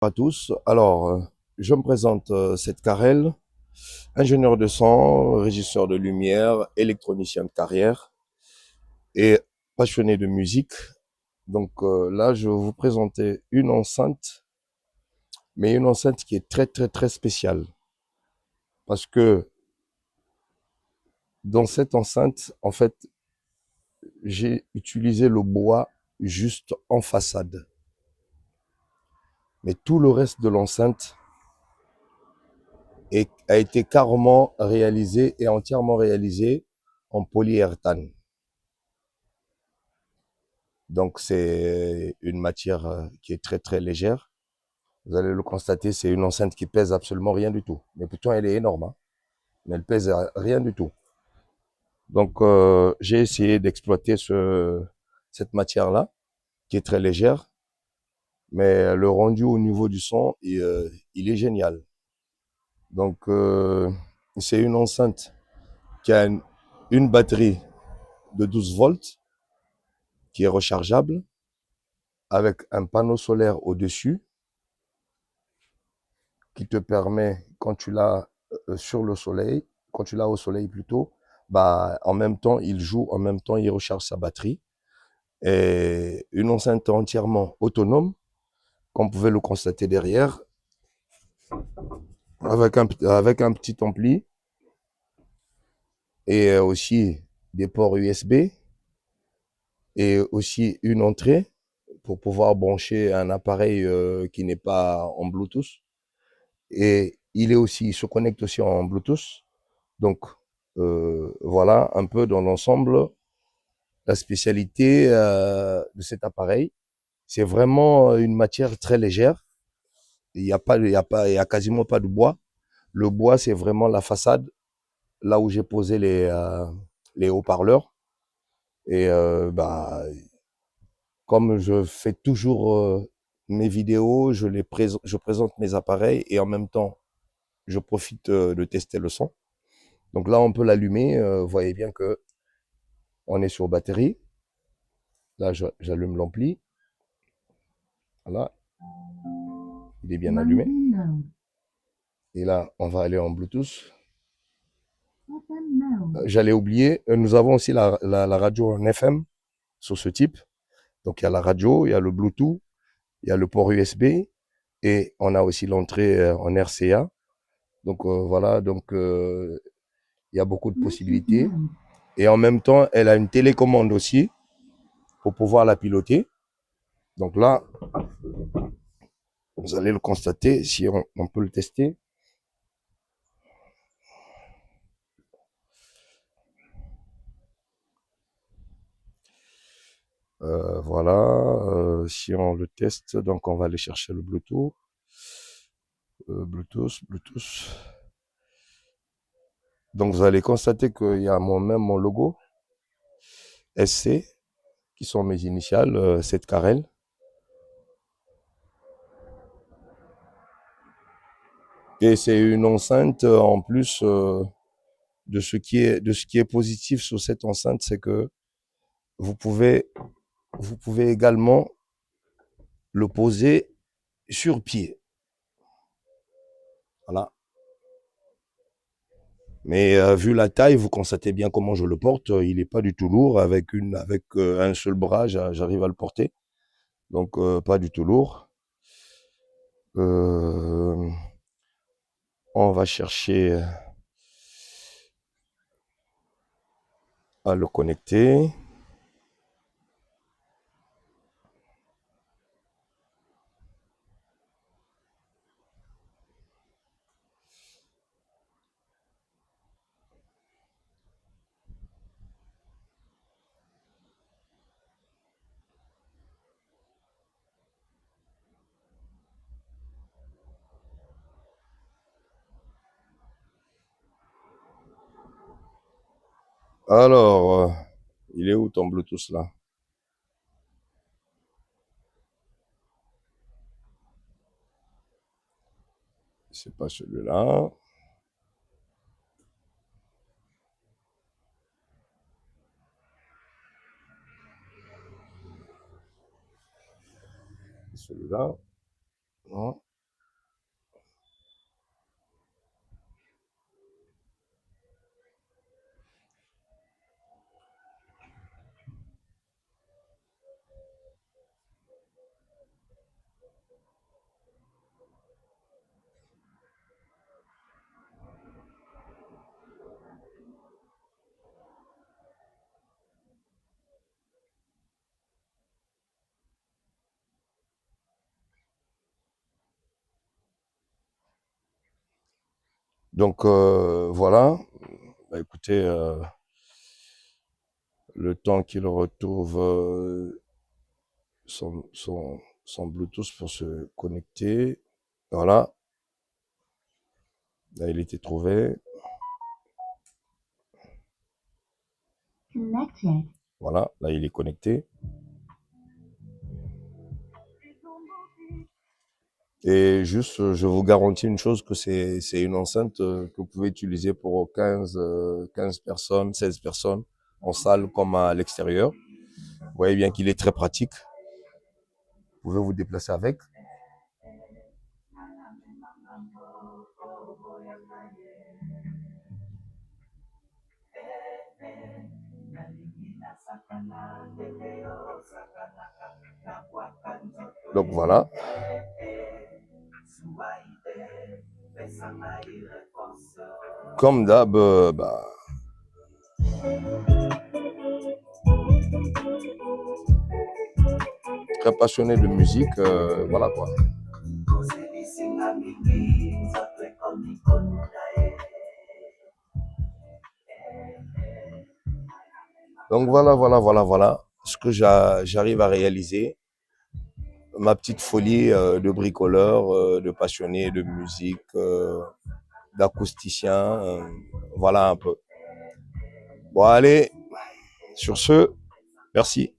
À tous. Alors, je me présente, Seth Carrel, ingénieur de son, régisseur de lumière, électronicien de carrière et passionné de musique. Donc là, je vais vous présenter une enceinte, mais une enceinte qui est très très très spéciale. Parce que dans cette enceinte, en fait, j'ai utilisé le bois juste en façade. Mais tout le reste de l'enceinte a été carrément réalisé et entièrement réalisé en polyuréthane. Donc c'est une matière qui est très très légère. Vous allez le constater, c'est une enceinte qui pèse absolument rien du tout. Mais pourtant elle est énorme, hein, mais elle pèse rien du tout. Donc j'ai essayé d'exploiter cette matière-là, qui est très légère, mais le rendu au niveau du son, il est génial. Donc c'est une enceinte qui a une batterie de 12 volts qui est rechargeable avec un panneau solaire au-dessus qui te permet, quand tu l'as sur le soleil, quand tu l'as au soleil plutôt, bah, en même temps, il joue, en même temps, il recharge sa batterie. Et une enceinte entièrement autonome, comme vous pouvez le constater derrière, avec un petit ampli et aussi des ports USB et aussi une entrée pour pouvoir brancher un appareil qui n'est pas en Bluetooth. Et il se connecte aussi en Bluetooth. Donc, voilà un peu dans l'ensemble la spécialité de cet appareil. C'est vraiment une matière très légère. Il y a quasiment pas de bois. Le bois, c'est vraiment la façade, là où j'ai posé les haut-parleurs. Et bah, comme je fais toujours mes vidéos, je présente mes appareils et en même temps, je profite de tester le son. Donc là, on peut l'allumer. Vous voyez bien que on est sur batterie. Là, j'allume l'ampli. Voilà, il est bien allumé. Et là, on va aller en Bluetooth. J'allais oublier, nous avons aussi la radio en FM sur ce type. Donc, il y a la radio, il y a le Bluetooth, il y a le port USB et on a aussi l'entrée en RCA. Donc, voilà, donc il y a beaucoup de possibilités. Et en même temps, elle a une télécommande aussi pour pouvoir la piloter. Donc là, vous allez le constater si on peut le tester. Voilà, si on le teste, donc on va aller chercher le Bluetooth. Bluetooth. Donc vous allez constater qu'il y a même mon logo SC, qui sont mes initiales, cette Carrel. Et c'est une enceinte en plus de ce qui est positif sur cette enceinte, c'est que vous pouvez, vous pouvez également le poser sur pied. Voilà. Mais vu la taille, vous constatez bien comment je le porte. Il n'est pas du tout lourd. Avec un seul bras, j'arrive à le porter. Donc pas du tout lourd. Euh, on va chercher à le connecter. Alors, il est où ton Bluetooth là? C'est pas celui-là. C'est celui-là. Non. Donc voilà. Bah, écoutez, le temps qu'il retrouve son Bluetooth pour se connecter. Voilà. Là, il était trouvé. Connected. Voilà, là, il est connecté. Et juste, je vous garantis une chose, que c'est une enceinte que vous pouvez utiliser pour 15 personnes, 16 personnes, en salle comme à l'extérieur. Vous voyez bien qu'il est très pratique. Vous pouvez vous déplacer avec. Donc voilà. Comme d'hab, bah, très passionné de musique, voilà quoi. Donc voilà ce que j'arrive à réaliser. Ma petite folie de bricoleur, de passionné de musique, d'acousticien, voilà un peu. Bon allez, sur ce, merci.